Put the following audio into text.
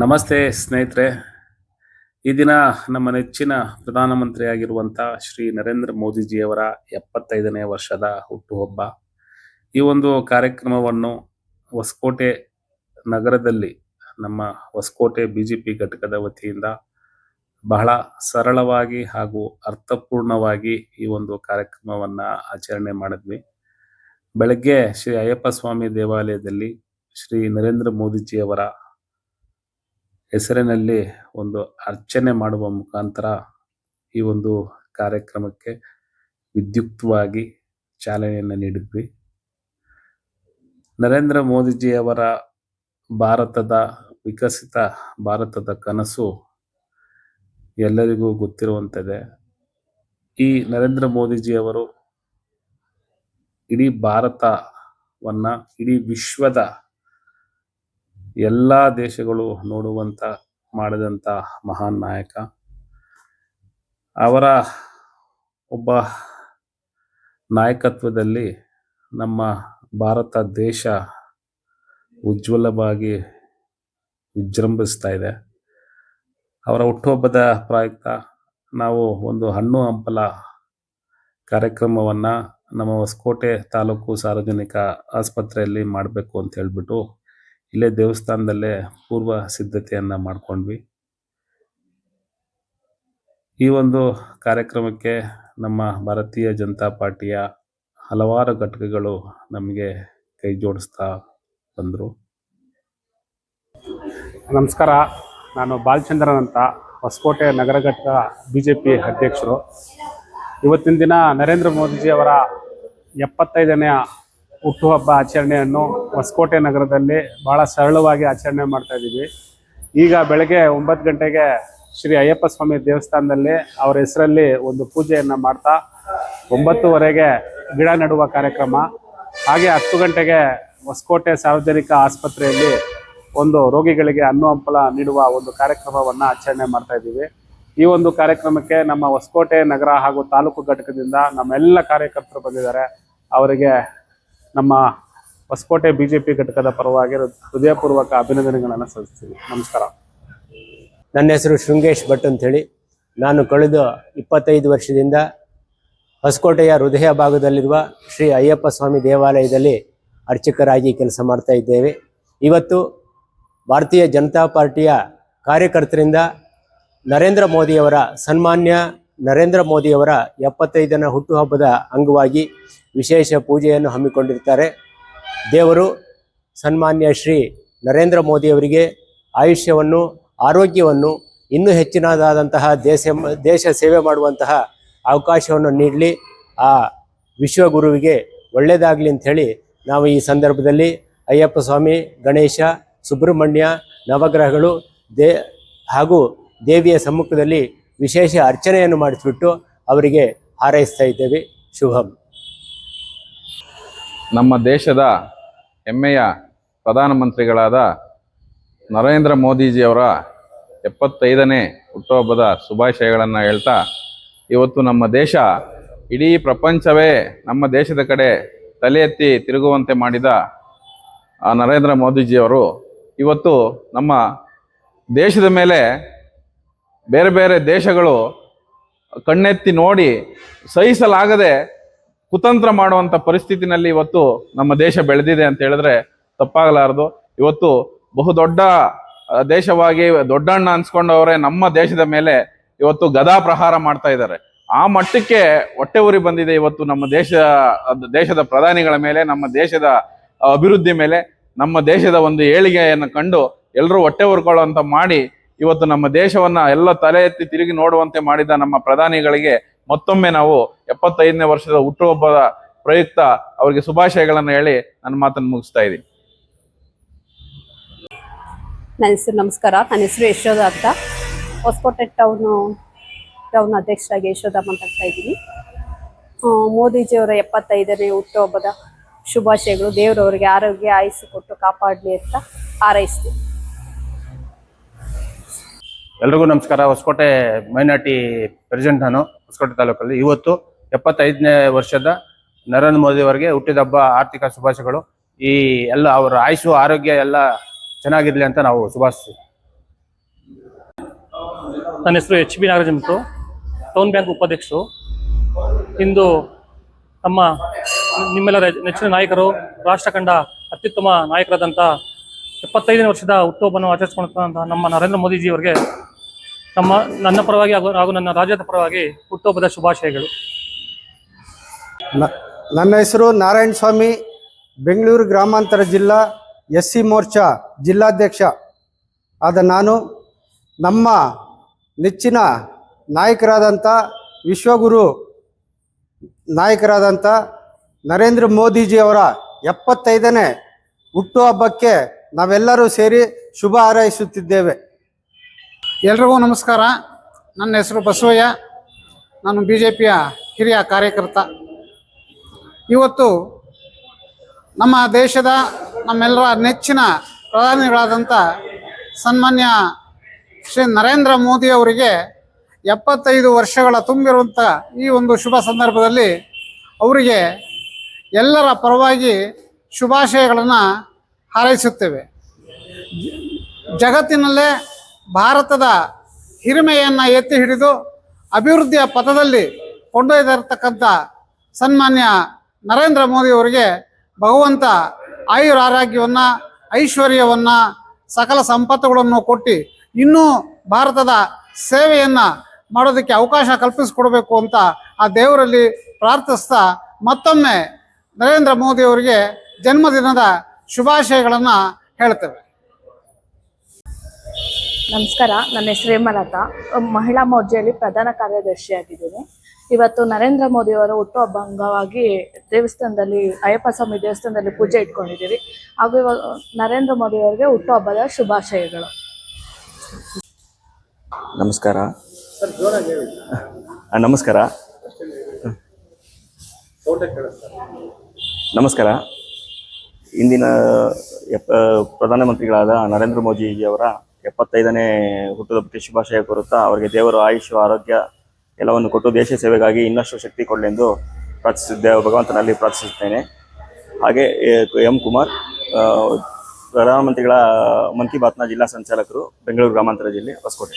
ನಮಸ್ತೆ ಸ್ನೇಹಿತರೆ. ಈ ದಿನ ನಮ್ಮ ನೆಚ್ಚಿನ ಪ್ರಧಾನಮಂತ್ರಿಯಾಗಿರುವಂಥ ಶ್ರೀ ನರೇಂದ್ರ ಮೋದಿಜಿಯವರ 75ನೇ ವರ್ಷದ ಹುಟ್ಟುಹಬ್ಬ. ಈ ಒಂದು ಕಾರ್ಯಕ್ರಮವನ್ನು ಹೊಸಕೋಟೆ ನಗರದಲ್ಲಿ ನಮ್ಮ ಹೊಸಕೋಟೆ BJP ಘಟಕದ ವತಿಯಿಂದ ಬಹಳ ಸರಳವಾಗಿ ಹಾಗೂ ಅರ್ಥಪೂರ್ಣವಾಗಿ ಈ ಒಂದು ಕಾರ್ಯಕ್ರಮವನ್ನು ಆಚರಣೆ ಮಾಡಿದ್ವಿ. ಬೆಳಗ್ಗೆ ಶ್ರೀ ಅಯ್ಯಪ್ಪ ಸ್ವಾಮಿ ದೇವಾಲಯದಲ್ಲಿ ಶ್ರೀ ನರೇಂದ್ರ ಮೋದಿಜಿಯವರ ಹೆಸರಿನಲ್ಲಿ ಒಂದು ಅರ್ಚನೆ ಮಾಡುವ ಮುಖಾಂತರ ಈ ಒಂದು ಕಾರ್ಯಕ್ರಮಕ್ಕೆ ವಿದ್ಯುಕ್ತವಾಗಿ ಚಾಲನೆಯನ್ನು ನೀಡಿದ್ವಿ. ನರೇಂದ್ರ ಮೋದಿಜಿಯವರ ಭಾರತದ ವಿಕಸಿತ ಭಾರತದ ಕನಸು ಎಲ್ಲರಿಗೂ ಗೊತ್ತಿರುವಂಥದ್ದೇ. ಈ ನರೇಂದ್ರ ಮೋದಿಜಿಯವರು ಇಡೀ ಭಾರತವನ್ನು ಇಡೀ ವಿಶ್ವದ ಎಲ್ಲ ದೇಶಗಳು ನೋಡುವಂತ ಮಾಡಿದಂಥ ಮಹಾನ್ ನಾಯಕ. ಅವರ ಒಬ್ಬ ನಾಯಕತ್ವದಲ್ಲಿ ನಮ್ಮ ಭಾರತ ದೇಶ ಉಜ್ವಲವಾಗಿ ವಿಜೃಂಭಿಸ್ತಾ ಇದೆ. ಅವರ ಹುಟ್ಟುಹಬ್ಬದ ಪ್ರಯುಕ್ತ ನಾವು ಒಂದು ಹಣ್ಣು ಹಂಪಲ ಕಾರ್ಯಕ್ರಮವನ್ನು ನಮ್ಮ ಹೊಸಕೋಟೆ ತಾಲೂಕು ಸಾರ್ವಜನಿಕ ಆಸ್ಪತ್ರೆಯಲ್ಲಿ ಮಾಡಬೇಕು ಅಂತ ಹೇಳ್ಬಿಟ್ಟು ಇಲ್ಲೇ ದೇವಸ್ಥಾನದಲ್ಲೇ ಪೂರ್ವ ಸಿದ್ಧತೆಯನ್ನು ಮಾಡ್ಕೊಂಡ್ವಿ. ಈ ಒಂದು ಕಾರ್ಯಕ್ರಮಕ್ಕೆ ನಮ್ಮ ಭಾರತೀಯ ಜನತಾ ಪಾರ್ಟಿಯ ಹಲವಾರು ಘಟಕಗಳು ನಮಗೆ ಕೈ ಜೋಡಿಸ್ತಾ ಬಂದರು. ನಮಸ್ಕಾರ, ನಾನು ಬಾಲಚಂದ್ರನ್ ಅಂತ, ಹೊಸಕೋಟೆ ನಗರ ಘಟಕ BJP ಅಧ್ಯಕ್ಷರು. ಇವತ್ತಿನ ದಿನ ನರೇಂದ್ರ ಮೋದಿಜಿಯವರ 75ನೇ ಹುಟ್ಟುಹಬ್ಬ ಆಚರಣೆಯನ್ನು ಹೊಸಕೋಟೆ ನಗರದಲ್ಲಿ ಭಾಳ ಸರಳವಾಗಿ ಆಚರಣೆ ಮಾಡ್ತಾ ಇದ್ದೀವಿ. ಈಗ ಬೆಳಗ್ಗೆ 9 ಗಂಟೆಗೆ ಶ್ರೀ ಅಯ್ಯಪ್ಪ ಸ್ವಾಮಿ ದೇವಸ್ಥಾನದಲ್ಲಿ ಅವರ ಹೆಸರಲ್ಲಿ ಒಂದು ಪೂಜೆಯನ್ನು ಮಾಡ್ತಾ 9:15ಗೆ ಗಿಡ ನೆಡುವ ಕಾರ್ಯಕ್ರಮ, ಹಾಗೆ 10 ಗಂಟೆಗೆ ಹೊಸಕೋಟೆ ಸಾರ್ವಜನಿಕ ಆಸ್ಪತ್ರೆಯಲ್ಲಿ ಒಂದು ರೋಗಿಗಳಿಗೆ ಹಣ್ಣು ಹಂಪಲ ನೀಡುವ ಒಂದು ಕಾರ್ಯಕ್ರಮವನ್ನು ಆಚರಣೆ ಮಾಡ್ತಾ ಇದ್ದೀವಿ. ಈ ಒಂದು ಕಾರ್ಯಕ್ರಮಕ್ಕೆ ನಮ್ಮ ಹೊಸಕೋಟೆ ನಗರ ಹಾಗೂ ತಾಲೂಕು ಘಟಕದಿಂದ ನಮ್ಮೆಲ್ಲ ಕಾರ್ಯಕರ್ತರು ಬಂದಿದ್ದಾರೆ. ಅವರಿಗೆ ನಮ್ಮ ಹೊಸಕೋಟೆ BJP ಘಟಕದ ಪರವಾಗಿ ಹೃದಯಪೂರ್ವಕ ಅಭಿನಂದನೆಗಳನ್ನು ಸಲ್ಲಿಸ್ತೀವಿ. ನಮಸ್ಕಾರ. ನನ್ನ ಹೆಸರು ಶೃಂಗೇಶ್ ಭಟ್ ಅಂತೇಳಿ. ನಾನು ಕಳೆದ 25 ವರ್ಷದಿಂದ ಹೊಸಕೋಟೆಯ ಹೃದಯ ಭಾಗದಲ್ಲಿರುವ ಶ್ರೀ ಅಯ್ಯಪ್ಪ ಸ್ವಾಮಿ ದೇವಾಲಯದಲ್ಲಿ ಅರ್ಚಕರಾಗಿ ಕೆಲಸ ಮಾಡ್ತಾ ಇದ್ದೇವೆ. ಇವತ್ತು ಭಾರತೀಯ ಜನತಾ ಪಾರ್ಟಿಯ ಕಾರ್ಯಕರ್ತರಿಂದ ನರೇಂದ್ರ ಮೋದಿಯವರ ಸನ್ಮಾನ್ಯ ನರೇಂದ್ರ ಮೋದಿಯವರ 75ನೇ ಹುಟ್ಟುಹಬ್ಬದ ಅಂಗವಾಗಿ ವಿಶೇಷ ಪೂಜೆಯನ್ನು ಹಮ್ಮಿಕೊಂಡಿರ್ತಾರೆ. ದೇವರು ಸನ್ಮಾನ್ಯ ಶ್ರೀ ನರೇಂದ್ರ ಮೋದಿಯವರಿಗೆ ಆಯುಷ್ಯವನ್ನು, ಆರೋಗ್ಯವನ್ನು, ಇನ್ನೂ ಹೆಚ್ಚಿನದಾದಂತಹ ದೇಶ ಸೇವೆ ಮಾಡುವಂತಹ ಅವಕಾಶವನ್ನು ನೀಡಲಿ, ಆ ವಿಶ್ವಗುರುವಿಗೆ ಒಳ್ಳೆಯದಾಗಲಿ ಅಂಥೇಳಿ ನಾವು ಈ ಸಂದರ್ಭದಲ್ಲಿ ಅಯ್ಯಪ್ಪ ಸ್ವಾಮಿ, ಗಣೇಶ, ಸುಬ್ರಹ್ಮಣ್ಯ, ನವಗ್ರಹಗಳು ಹಾಗೂ ದೇವಿಯ ಸಮ್ಮುಖದಲ್ಲಿ ವಿಶೇಷ ಅರ್ಚನೆಯನ್ನು ಮಾಡಿಸ್ಬಿಟ್ಟು ಅವರಿಗೆ ಹಾರೈಸ್ತಾ ಇದ್ದೇವೆ. ಶುಭಂ. ನಮ್ಮ ದೇಶದ ಹೆಮ್ಮೆಯ ಪ್ರಧಾನಮಂತ್ರಿಗಳಾದ ನರೇಂದ್ರ ಮೋದಿಜಿಯವರ 75ನೇ ಹುಟ್ಟುಹಬ್ಬದ ಶುಭಾಶಯಗಳನ್ನು ಹೇಳ್ತಾ, ಇವತ್ತು ನಮ್ಮ ದೇಶ, ಇಡೀ ಪ್ರಪಂಚವೇ ನಮ್ಮ ದೇಶದ ಕಡೆ ತಲೆ ಎತ್ತಿ ತಿರುಗುವಂತೆ ಮಾಡಿದ ನರೇಂದ್ರ ಮೋದಿಜಿಯವರು ಇವತ್ತು ನಮ್ಮ ದೇಶದ ಮೇಲೆ ಬೇರೆ ಬೇರೆ ದೇಶಗಳು ಕಣ್ಣೆತ್ತಿ ನೋಡಿ ಸಹಿಸಲಾಗದೆ ಕುತಂತ್ರ ಮಾಡುವಂಥ ಪರಿಸ್ಥಿತಿನಲ್ಲಿ ಇವತ್ತು ನಮ್ಮ ದೇಶ ಬೆಳೆದಿದೆ ಅಂತ ಹೇಳಿದ್ರೆ ತಪ್ಪಾಗಲಾರದು. ಇವತ್ತು ಬಹುದೊಡ್ಡ ದೇಶವಾಗಿ ದೊಡ್ಡಣ್ಣ ಅನ್ಸ್ಕೊಂಡವರೇ ನಮ್ಮ ದೇಶದ ಮೇಲೆ ಇವತ್ತು ಗದಾ ಪ್ರಹಾರ ಮಾಡ್ತಾ ಇದ್ದಾರೆ. ಆ ಮಟ್ಟಕ್ಕೆ ಹೊಟ್ಟೆ ಉರಿ ಬಂದಿದೆ ಇವತ್ತು ನಮ್ಮ ದೇಶದ ಪ್ರಧಾನಿಗಳ ಮೇಲೆ, ನಮ್ಮ ದೇಶದ ಅಭಿವೃದ್ಧಿ ಮೇಲೆ, ನಮ್ಮ ದೇಶದ ಒಂದು ಏಳಿಗೆಯನ್ನು ಕಂಡು ಎಲ್ಲರೂ ಹೊಟ್ಟೆ ಉರ್ಕೊಳ್ಳುವಂತ ಮಾಡಿ ಇವತ್ತು ನಮ್ಮ ದೇಶವನ್ನ ಎಲ್ಲ ತಲೆ ಎತ್ತಿ ತಿರುಗಿ ನೋಡುವಂತೆ ಮಾಡಿದ ನಮ್ಮ ಪ್ರಧಾನಿಗಳಿಗೆ ಮತ್ತೊಮ್ಮೆ ನಾವು 75ನೇ ವರ್ಷದ ಹುಟ್ಟುಹಬ್ಬದ ಪ್ರಯುಕ್ತ ಅವರಿಗೆ ಶುಭಾಶಯಗಳನ್ನು ಹೇಳಿ ನನ್ನ ಮಾತನ್ನು ಮುಗಿಸ್ತಾ ಇದ್ದೀನಿ. ನನ್ನ ಹೆಸರು ನಮಸ್ಕಾರ. ನನ್ನ ಹೆಸರು ಯಶೋಧ ಅಂತ, ಹೊಸಕೋಟೆ ಟೌನ್ ಅಧ್ಯಕ್ಷರಾಗಿ ಯಶೋಧ ಮಾತಾಡ್ತಾ ಇದ್ದೀನಿ. ಮೋದಿಜಿಯವರ 75ನೇ ಹುಟ್ಟುಹಬ್ಬದ ಶುಭಾಶಯಗಳು. ದೇವರವರಿಗೆ ಆರೋಗ್ಯ ಆಯುಸ್ಸು ಕೊಟ್ಟು ಕಾಪಾಡಲಿ ಅಂತ ಹಾರೈಸ್ತೀನಿ. ಎಲ್ರಿಗೂ ನಮಸ್ಕಾರ. ಹೊಸಕೋಟೆ ಮೈನಾರಿಟಿ ಪ್ರೆಸಿಡೆಂಟ್ ನಾನು, ಹೊಸಕೋಟೆ ತಾಲೂಕಲ್ಲಿ. ಇವತ್ತು 75ನೇ ವರ್ಷದ ನರೇಂದ್ರ ಮೋದಿ ಅವರಿಗೆ ಹುಟ್ಟಿದ ಹಬ್ಬ ಆರ್ಥಿಕ ಶುಭಾಶಯಗಳು. ಈ ಎಲ್ಲ ಅವರ ಆಯುಷು ಆರೋಗ್ಯ ಎಲ್ಲ ಚೆನ್ನಾಗಿರ್ಲಿ ಅಂತ ನಾವು ಶುಭಾಶಿಸ್ತೀವಿ. ನನ್ನ ಹೆಸರು HB ನಾಗರಾಜ್ ಅಂದ್ಬಿಟ್ಟು, ಟೌನ್ ಬ್ಯಾಂಕ್ ಉಪಾಧ್ಯಕ್ಷರು. ಇಂದು ನಿಮ್ಮೆಲ್ಲರ ನೆಚ್ಚಿನ ನಾಯಕರು, ರಾಷ್ಟ್ರ ಕಂಡ ಅತ್ಯುತ್ತಮ ನಾಯಕರಾದಂಥ 75ನೇ ವರ್ಷದ ಹುಟ್ಟುಹಬ್ಬವನ್ನು ಆಚರಿಸಿಕೊಂಡಂಥ ನಮ್ಮ ನರೇಂದ್ರ ಮೋದಿಜಿಯವರಿಗೆ ನನ್ನ ಪರವಾಗಿ ಹಾಗೂ ನನ್ನ ರಾಜ್ಯದ ಪರವಾಗಿ ಹುಟ್ಟುಹಬ್ಬದ ಶುಭಾಶಯಗಳು. ನನ್ನ ಹೆಸರು ನಾರಾಯಣ ಸ್ವಾಮಿ, ಬೆಂಗಳೂರು ಗ್ರಾಮಾಂತರ ಜಿಲ್ಲಾ SC ಮೋರ್ಚಾ ಜಿಲ್ಲಾಧ್ಯಕ್ಷ ಆದ ನಾನು ನಮ್ಮ ನೆಚ್ಚಿನ ನಾಯಕರಾದಂಥ ವಿಶ್ವಗುರು ನಾಯಕರಾದಂಥ ನರೇಂದ್ರ ಮೋದಿಜಿಯವರ 75ನೇ ಹುಟ್ಟುಹಬ್ಬಕ್ಕೆ ನಾವೆಲ್ಲರೂ ಸೇರಿ ಶುಭ ಹಾರೈಸುತ್ತಿದ್ದೇವೆ. ಎಲ್ರಿಗೂ ನಮಸ್ಕಾರ. ನನ್ನ ಹೆಸರು ಬಸವಯ್ಯ, ನಾನು BJPಯ ಹಿರಿಯ ಕಾರ್ಯಕರ್ತ. ಇವತ್ತು ನಮ್ಮ ದೇಶದ ನಮ್ಮೆಲ್ಲರ ನೆಚ್ಚಿನ ಪ್ರಧಾನಿಗಳಾದಂಥ ಸನ್ಮಾನ್ಯ ಶ್ರೀ ನರೇಂದ್ರ ಮೋದಿ ಅವರಿಗೆ 75 ವರ್ಷಗಳ ತುಂಬಿರುವಂಥ ಈ ಒಂದು ಶುಭ ಸಂದರ್ಭದಲ್ಲಿ ಅವರಿಗೆ ಎಲ್ಲರ ಪರವಾಗಿ ಶುಭಾಶಯಗಳನ್ನು ಹಾರೈಸುತ್ತೇವೆ. ಜಗತ್ತಿನಲ್ಲೇ ಭಾರತದ ಹಿರಿಮೆಯನ್ನು ಎತ್ತಿ ಹಿಡಿದು ಅಭಿವೃದ್ಧಿಯ ಪಥದಲ್ಲಿ ಕೊಂಡೊಯ್ದಿರತಕ್ಕಂಥ ಸನ್ಮಾನ್ಯ ನರೇಂದ್ರ ಮೋದಿ ಅವರಿಗೆ ಭಗವಂತ ಆಯುರಾರೋಗ್ಯವನ್ನು, ಐಶ್ವರ್ಯವನ್ನು, ಸಕಲ ಸಂಪತ್ತುಗಳನ್ನು ಕೊಟ್ಟು ಇನ್ನೂ ಭಾರತದ ಸೇವೆಯನ್ನು ಮಾಡೋದಕ್ಕೆ ಅವಕಾಶ ಕಲ್ಪಿಸಿಕೊಡ್ಬೇಕು ಅಂತ ಆ ದೇವರಲ್ಲಿ ಪ್ರಾರ್ಥಿಸ್ತಾ ಮತ್ತೊಮ್ಮೆ ನರೇಂದ್ರ ಮೋದಿ ಅವರಿಗೆ ಜನ್ಮದಿನದ ಶುಭಾಶಯಗಳನ್ನು ಹೇಳ್ತೇವೆ. ನಮಸ್ಕಾರ. ನನ್ನ ಹೆಸರು ಹೇಮಲತಾ, ಮಹಿಳಾ ಮೋರ್ಚಾದಲ್ಲಿ ಪ್ರಧಾನ ಕಾರ್ಯದರ್ಶಿಯಾಗಿದ್ದೀನಿ. ಇವತ್ತು ನರೇಂದ್ರ ಮೋದಿಯವರ ಹುಟ್ಟುಹಬ್ಬ ಅಂಗವಾಗಿ ದೇವಸ್ಥಾನದಲ್ಲಿ, ಅಯ್ಯಪ್ಪ ಸ್ವಾಮಿ ದೇವಸ್ಥಾನದಲ್ಲಿ ಪೂಜೆ ಇಟ್ಕೊಂಡಿದ್ದೀವಿ. ಹಾಗೂ ಇವಾಗ ನರೇಂದ್ರ ಮೋದಿಯವರಿಗೆ ಹುಟ್ಟುಹಬ್ಬದ ಶುಭಾಶಯಗಳು. ನಮಸ್ಕಾರ. ನಮಸ್ಕಾರ. ಇಂದಿನ ಪ್ರಧಾನಮಂತ್ರಿಗಳಾದ ನರೇಂದ್ರ ಮೋದಿಜಿಯವರ 75ನೇ ಹುಟ್ಟುಹಬ್ಬಕ್ಕೆ ಶುಭಾಶಯ ಕೋರುತ್ತಾ ಅವರಿಗೆ ದೇವರು ಆಯುಷ್ಯ, ಆರೋಗ್ಯ ಎಲ್ಲವನ್ನು ಕೊಟ್ಟು ದೇಶ ಸೇವೆಗಾಗಿ ಇನ್ನಷ್ಟು ಶಕ್ತಿ ಕೊಡಲೆಂದು ಭಗವಂತನಲ್ಲಿ ಪ್ರಾರ್ಥಿಸುತ್ತೇನೆ. ಹಾಗೆ M. ಕುಮಾರ್, ಪ್ರಧಾನಮಂತ್ರಿಗಳ ಮನ್ ಕಿ ಬಾತ್ನ ಜಿಲ್ಲಾ ಸಂಚಾಲಕರು, ಬೆಂಗಳೂರು ಗ್ರಾಮಾಂತರ ಜಿಲ್ಲೆ, ಹೊಸಕೋಟೆ.